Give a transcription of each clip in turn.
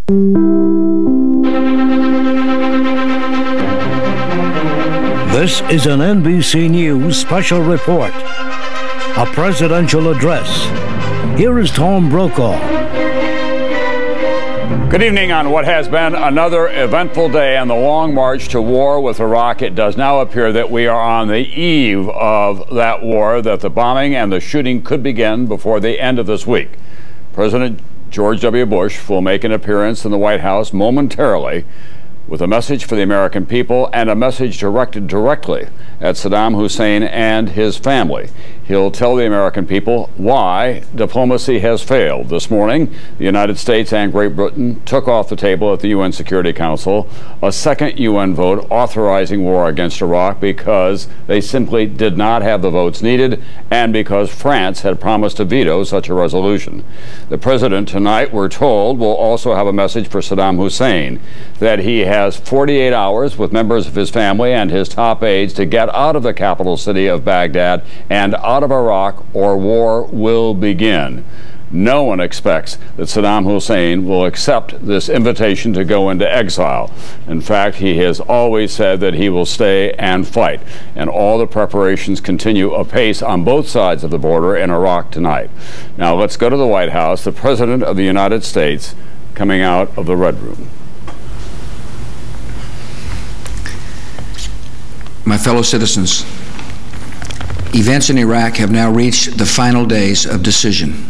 This is an NBC News special report. A presidential address. Here is Tom Brokaw. Good evening on what has been another eventful day on the long march to war with Iraq. It does now appear that we are on the eve of that war, that the bombing and the shooting could begin before the end of this week. President George W. Bush will make an appearance in the White House momentarily with a message for the American people and a message directed directly at Saddam Hussein and his family. He'll tell the American people why diplomacy has failed. This morning, the United States and Great Britain took off the table at the UN Security Council a second UN vote authorizing war against Iraq because they simply did not have the votes needed and because France had promised to veto such a resolution. The president tonight, we're told, will also have a message for Saddam Hussein that he has 48 hours with members of his family and his top aides to get out of the capital city of Baghdad and out of Iraq, or war will begin. No one expects that Saddam Hussein will accept this invitation to go into exile. In fact, he has always said that he will stay and fight. And all the preparations continue apace on both sides of the border in Iraq tonight. Now let's go to the White House. The President of the United States coming out of the Red Room. My fellow citizens, events in Iraq have now reached the final days of decision.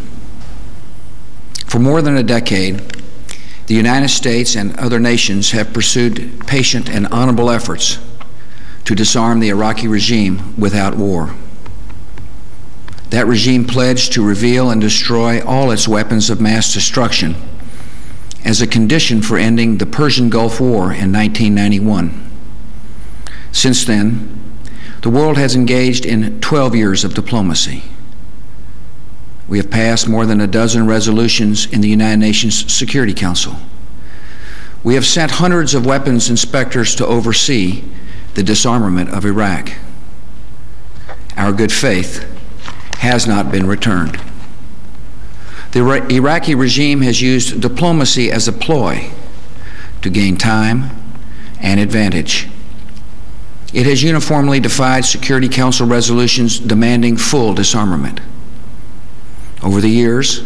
For more than a decade, the United States and other nations have pursued patient and honorable efforts to disarm the Iraqi regime without war. That regime pledged to reveal and destroy all its weapons of mass destruction as a condition for ending the Persian Gulf War in 1991. Since then, the world has engaged in 12 years of diplomacy. We have passed more than a dozen resolutions in the United Nations Security Council. We have sent hundreds of weapons inspectors to oversee the disarmament of Iraq. Our good faith has not been returned. The Iraqi regime has used diplomacy as a ploy to gain time and advantage. It has uniformly defied Security Council resolutions demanding full disarmament. Over the years,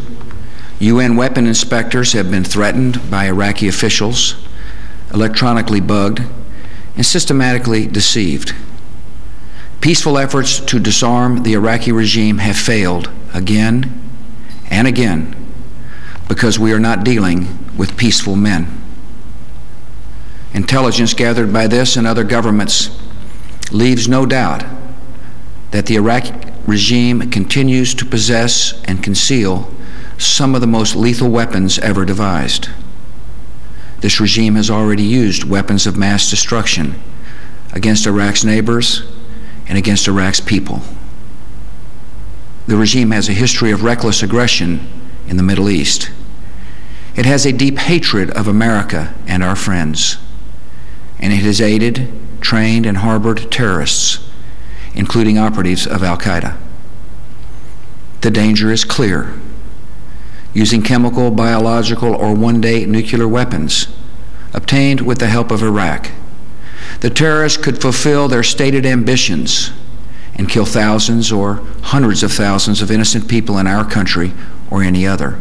UN weapon inspectors have been threatened by Iraqi officials, electronically bugged, and systematically deceived. Peaceful efforts to disarm the Iraqi regime have failed again and again because we are not dealing with peaceful men. Intelligence gathered by this and other governments leaves no doubt that the Iraqi regime continues to possess and conceal some of the most lethal weapons ever devised. This regime has already used weapons of mass destruction against Iraq's neighbors and against Iraq's people. The regime has a history of reckless aggression in the Middle East. It has a deep hatred of America and our friends, and it has aided, trained, and harbored terrorists, including operatives of Al-Qaeda. The danger is clear. Using chemical, biological, or one-day nuclear weapons obtained with the help of Iraq, the terrorists could fulfill their stated ambitions and kill thousands or hundreds of thousands of innocent people in our country or any other.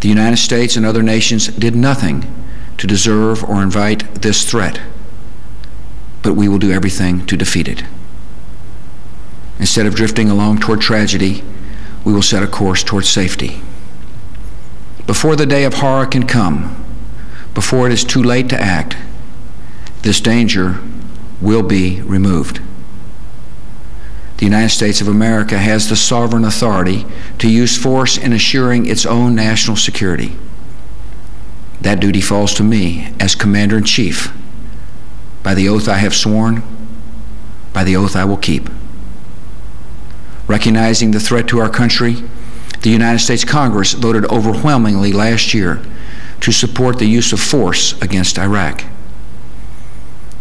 The United States and other nations did nothing to deserve or invite this threat, but we will do everything to defeat it. Instead of drifting along toward tragedy, we will set a course toward safety. Before the day of horror can come, before it is too late to act, this danger will be removed. The United States of America has the sovereign authority to use force in assuring its own national security. That duty falls to me as Commander-in-Chief. By the oath I have sworn, by the oath I will keep. Recognizing the threat to our country, the United States Congress voted overwhelmingly last year to support the use of force against Iraq.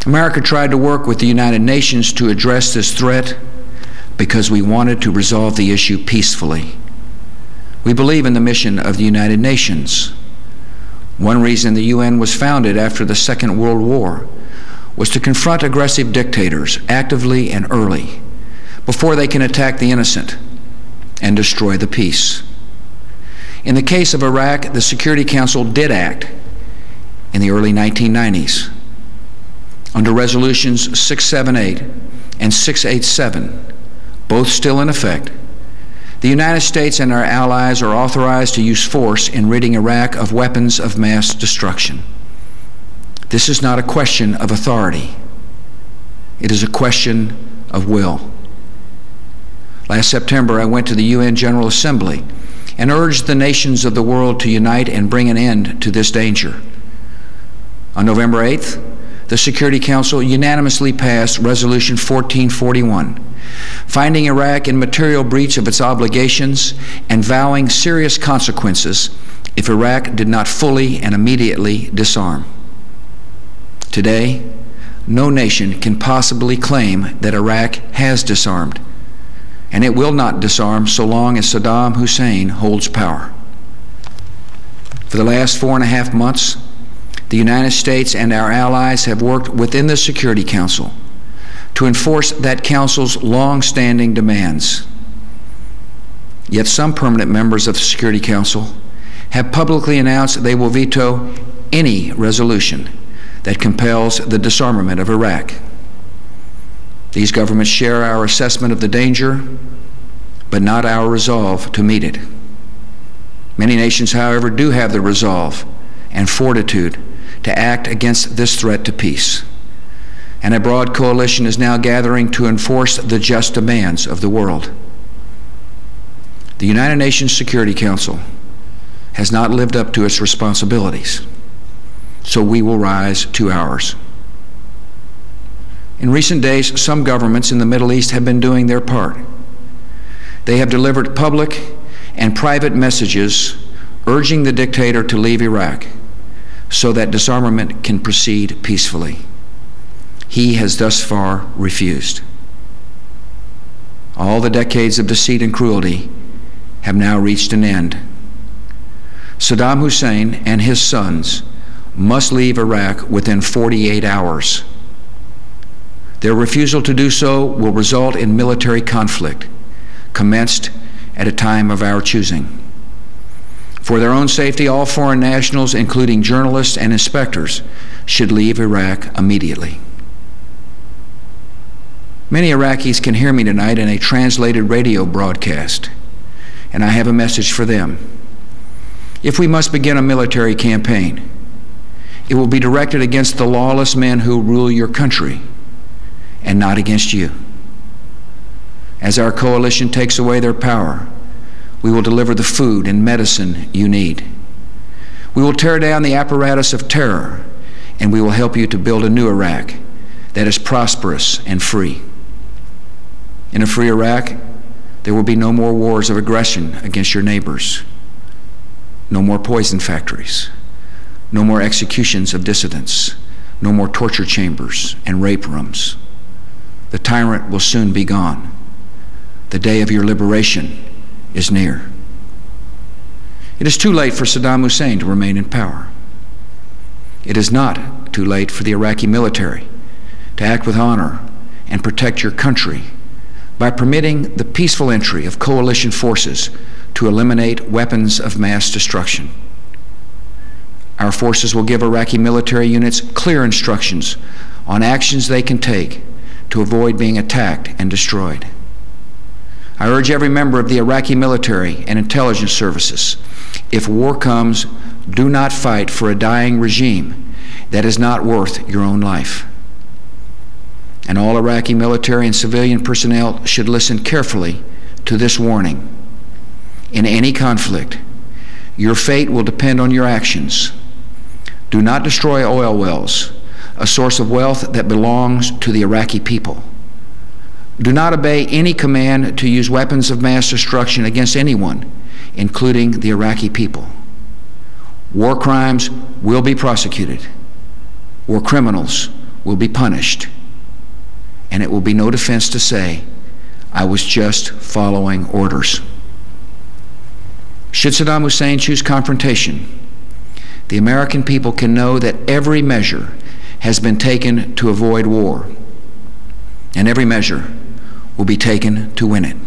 America tried to work with the United Nations to address this threat because we wanted to resolve the issue peacefully. We believe in the mission of the United Nations. One reason the UN was founded after the Second World War was to confront aggressive dictators actively and early, before they can attack the innocent and destroy the peace. In the case of Iraq, the Security Council did act in the early 1990s. Under Resolutions 678 and 687, both still in effect, the United States and our allies are authorized to use force in ridding Iraq of weapons of mass destruction. This is not a question of authority. It is a question of will. Last September, I went to the UN General Assembly and urged the nations of the world to unite and bring an end to this danger. On November 8th, the Security Council unanimously passed Resolution 1441, finding Iraq in material breach of its obligations and vowing serious consequences if Iraq did not fully and immediately disarm. Today, no nation can possibly claim that Iraq has disarmed, and it will not disarm so long as Saddam Hussein holds power. For the last 4.5 months, the United States and our allies have worked within the Security Council to enforce that Council's long-standing demands. Yet some permanent members of the Security Council have publicly announced they will veto any resolution that compels the disarmament of Iraq. These governments share our assessment of the danger, but not our resolve to meet it. Many nations, however, do have the resolve and fortitude to act against this threat to peace, and a broad coalition is now gathering to enforce the just demands of the world. The United Nations Security Council has not lived up to its responsibilities, so we will rise to ours. In recent days, some governments in the Middle East have been doing their part. They have delivered public and private messages urging the dictator to leave Iraq so that disarmament can proceed peacefully. He has thus far refused. All the decades of deceit and cruelty have now reached an end. Saddam Hussein and his sons must leave Iraq within 48 hours. Their refusal to do so will result in military conflict, commenced at a time of our choosing. For their own safety, all foreign nationals, including journalists and inspectors, should leave Iraq immediately. Many Iraqis can hear me tonight in a translated radio broadcast, and I have a message for them. If we must begin a military campaign, it will be directed against the lawless men who rule your country, and not against you. As our coalition takes away their power, we will deliver the food and medicine you need. We will tear down the apparatus of terror, and we will help you to build a new Iraq that is prosperous and free. In a free Iraq, there will be no more wars of aggression against your neighbors, no more poison factories, no more executions of dissidents, no more torture chambers and rape rooms. The tyrant will soon be gone. The day of your liberation is near. It is too late for Saddam Hussein to remain in power. It is not too late for the Iraqi military to act with honor and protect your country by permitting the peaceful entry of coalition forces to eliminate weapons of mass destruction. Our forces will give Iraqi military units clear instructions on actions they can take to avoid being attacked and destroyed. I urge every member of the Iraqi military and intelligence services, if war comes, do not fight for a dying regime that is not worth your own life. And all Iraqi military and civilian personnel should listen carefully to this warning. In any conflict, your fate will depend on your actions. Do not destroy oil wells, a source of wealth that belongs to the Iraqi people. Do not obey any command to use weapons of mass destruction against anyone, including the Iraqi people. War crimes will be prosecuted. War criminals will be punished. And it will be no defense to say, I was just following orders. Should Saddam Hussein choose confrontation, the American people can know that every measure has been taken to avoid war, and every measure will be taken to win it.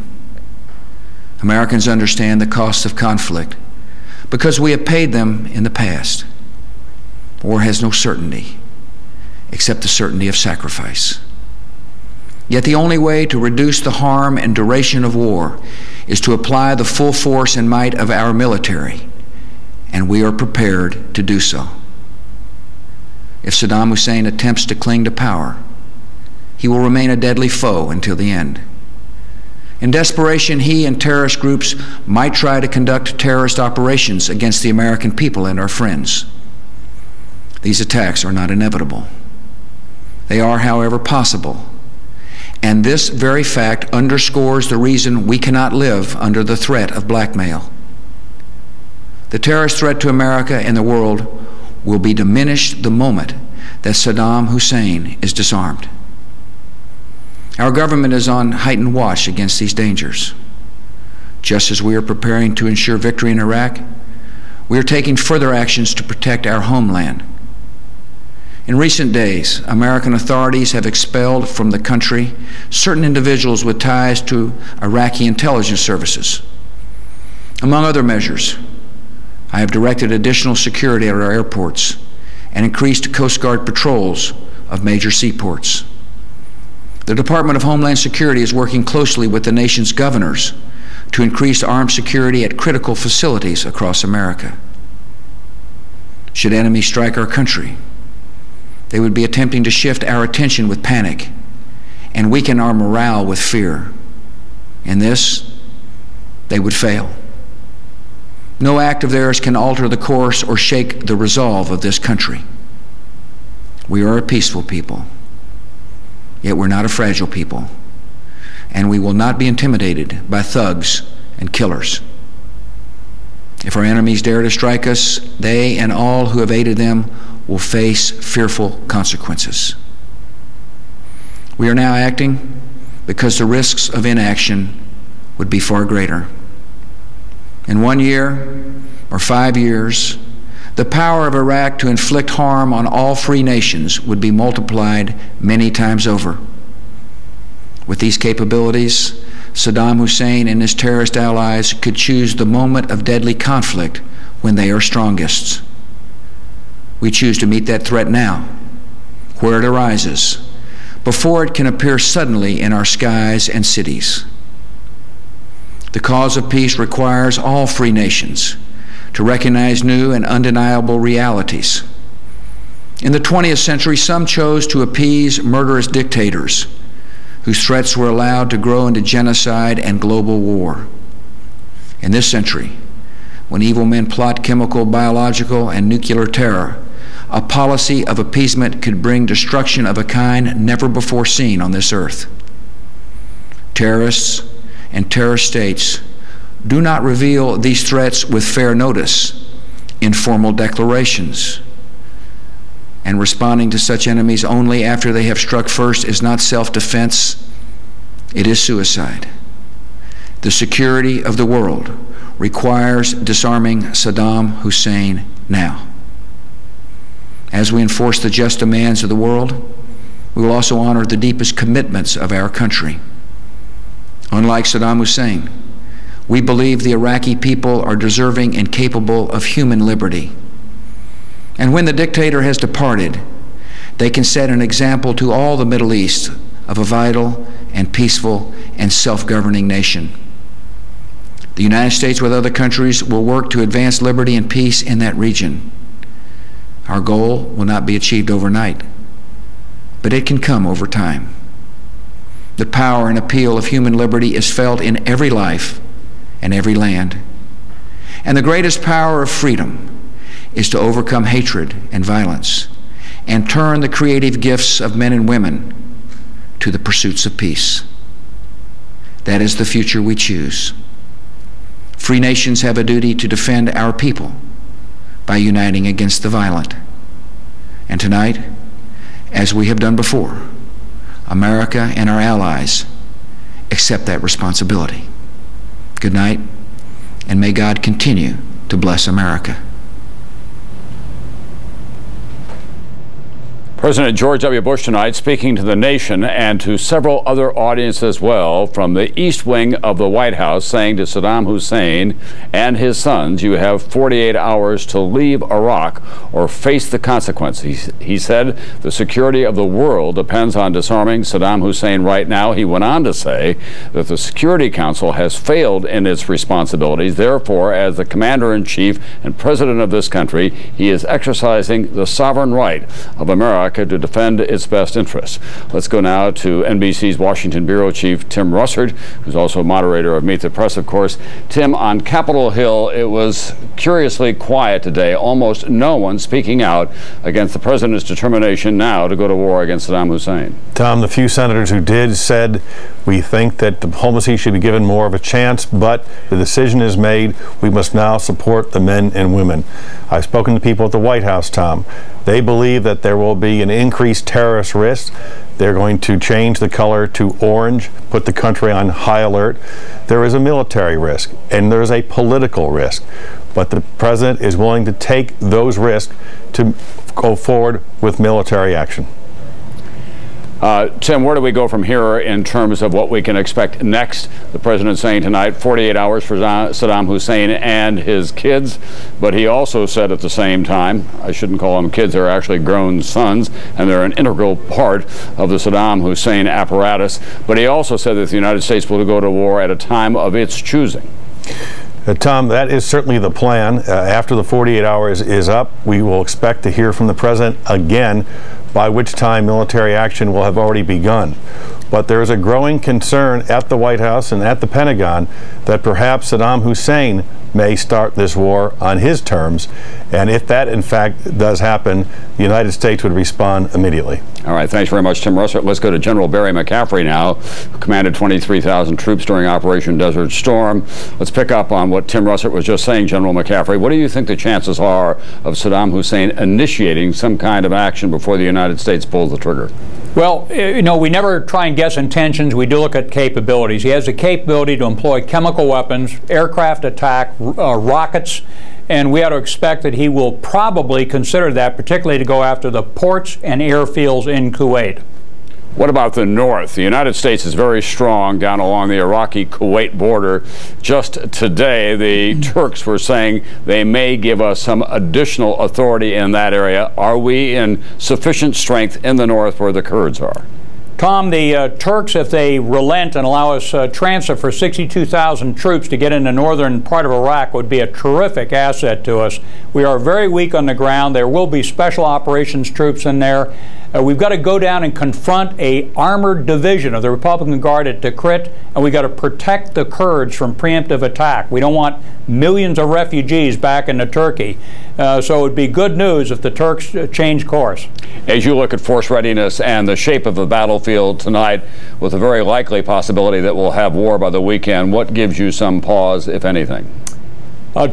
Americans understand the costs of conflict because we have paid them in the past. War has no certainty except the certainty of sacrifice. Yet the only way to reduce the harm and duration of war is to apply the full force and might of our military, and we are prepared to do so. If Saddam Hussein attempts to cling to power, he will remain a deadly foe until the end. In desperation, he and terrorist groups might try to conduct terrorist operations against the American people and our friends. These attacks are not inevitable. They are, however, possible. And this very fact underscores the reason we cannot live under the threat of blackmail. The terrorist threat to America and the world will be diminished the moment that Saddam Hussein is disarmed. Our government is on heightened watch against these dangers. Just as we are preparing to ensure victory in Iraq, we are taking further actions to protect our homeland. In recent days, American authorities have expelled from the country certain individuals with ties to Iraqi intelligence services. Among other measures, I have directed additional security at our airports and increased Coast Guard patrols of major seaports. The Department of Homeland Security is working closely with the nation's governors to increase armed security at critical facilities across America. Should enemies strike our country, they would be attempting to shift our attention with panic and weaken our morale with fear. In this, they would fail. No act of theirs can alter the course or shake the resolve of this country. We are a peaceful people, yet we're not a fragile people, and we will not be intimidated by thugs and killers. If our enemies dare to strike us, they and all who have aided them will face fearful consequences. We are now acting because the risks of inaction would be far greater. In 1 year or 5 years, the power of Iraq to inflict harm on all free nations would be multiplied many times over. With these capabilities, Saddam Hussein and his terrorist allies could choose the moment of deadly conflict when they are strongest. We choose to meet that threat now, where it arises, before it can appear suddenly in our skies and cities. The cause of peace requires all free nations to recognize new and undeniable realities. In the 20th century, some chose to appease murderous dictators whose threats were allowed to grow into genocide and global war. In this century, when evil men plot chemical, biological, and nuclear terror, a policy of appeasement could bring destruction of a kind never before seen on this earth. Terrorists and terrorist states do not reveal these threats with fair notice in formal declarations. And responding to such enemies only after they have struck first is not self-defense, it is suicide. The security of the world requires disarming Saddam Hussein now. As we enforce the just demands of the world, we will also honor the deepest commitments of our country. Unlike Saddam Hussein, we believe the Iraqi people are deserving and capable of human liberty. And when the dictator has departed, they can set an example to all the Middle East of a vital and peaceful and self-governing nation. The United States, with other countries, will work to advance liberty and peace in that region. Our goal will not be achieved overnight, but it can come over time. The power and appeal of human liberty is felt in every life and every land. And the greatest power of freedom is to overcome hatred and violence and turn the creative gifts of men and women to the pursuits of peace. That is the future we choose. Free nations have a duty to defend our people by uniting against the violent. And tonight, as we have done before, America and our allies accept that responsibility. Good night, and may God continue to bless America. President George W. Bush tonight speaking to the nation and to several other audiences as well from the East Wing of the White House, saying to Saddam Hussein and his sons, you have 48 hours to leave Iraq or face the consequences. He said the security of the world depends on disarming Saddam Hussein right now. He went on to say that the Security Council has failed in its responsibilities. Therefore, as the commander-in-chief and president of this country, he is exercising the sovereign right of America to defend its best interests. Let's go now to NBC's Washington Bureau Chief Tim Russert, who's also moderator of Meet the Press, of course. Tim, on Capitol Hill, it was curiously quiet today. Almost no one speaking out against the president's determination now to go to war against Saddam Hussein. Tom, the few senators who did said, we think that diplomacy should be given more of a chance, but the decision is made. We must now support the men and women. I've spoken to people at the White House, Tom. They believe that there will be an increased terrorist risk. They're going to change the color to orange, put the country on high alert. There is a military risk, and there's a political risk. But the president is willing to take those risks to go forward with military action. Tim, where do we go from here in terms of what we can expect next? The president saying tonight 48 hours for Saddam Hussein and his kids, but he also said at the same time, I shouldn't call them kids, they're actually grown sons, and they're an integral part of the Saddam Hussein apparatus, but he also said that the United States will go to war at a time of its choosing. Tom, that is certainly the plan. After the 48 hours is up, we will expect to hear from the president again, by which time military action will have already begun. But there is a growing concern at the White House and at the Pentagon that perhaps Saddam Hussein may start this war on his terms, and if that in fact does happen, the United States would respond immediately. All right, thanks very much, Tim Russert. Let's go to General Barry McCaffrey now, who commanded 23,000 troops during Operation Desert Storm. Let's pick up on what Tim Russert was just saying, General McCaffrey. What do you think the chances are of Saddam Hussein initiating some kind of action before the United States pulls the trigger? Well, you know, we never try and guess intentions. We do look at capabilities. He has the capability to employ chemical weapons, aircraft attack, rockets, and we ought to expect that he will probably consider that, particularly to go after the ports and airfields in Kuwait. What about the north? The United States is very strong down along the Iraqi-Kuwait border. Just today, the Turks were saying they may give us some additional authority in that area. Are we in sufficient strength in the north where the Kurds are? Tom, the Turks, if they relent and allow us transfer for 62,000 troops to get in the northern part of Iraq, would be a terrific asset to us. We are very weak on the ground. There will be special operations troops in there. We've got to go down and confront a armored division of the Republican Guard at Tikrit, and we've got to protect the Kurds from preemptive attack. We don't want millions of refugees back into Turkey. So it would be good news if the Turks change course. As you look at force readiness and the shape of the battlefield tonight, with a very likely possibility that we'll have war by the weekend, what gives you some pause, if anything?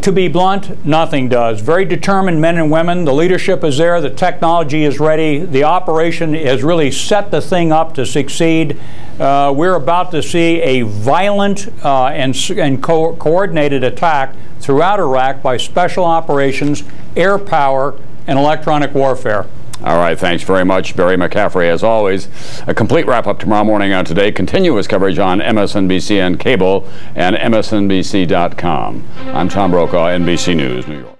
To be blunt, nothing does. Very determined men and women. The leadership is there. The technology is ready. The operation has really set the thing up to succeed. We're about to see a violent and coordinated attack throughout Iraq by special operations, air power, and electronic warfare. All right, thanks very much, Barry McCaffrey, as always. A complete wrap-up tomorrow morning on Today. Continuous coverage on MSNBC and cable and MSNBC.com. I'm Tom Brokaw, NBC News, New York.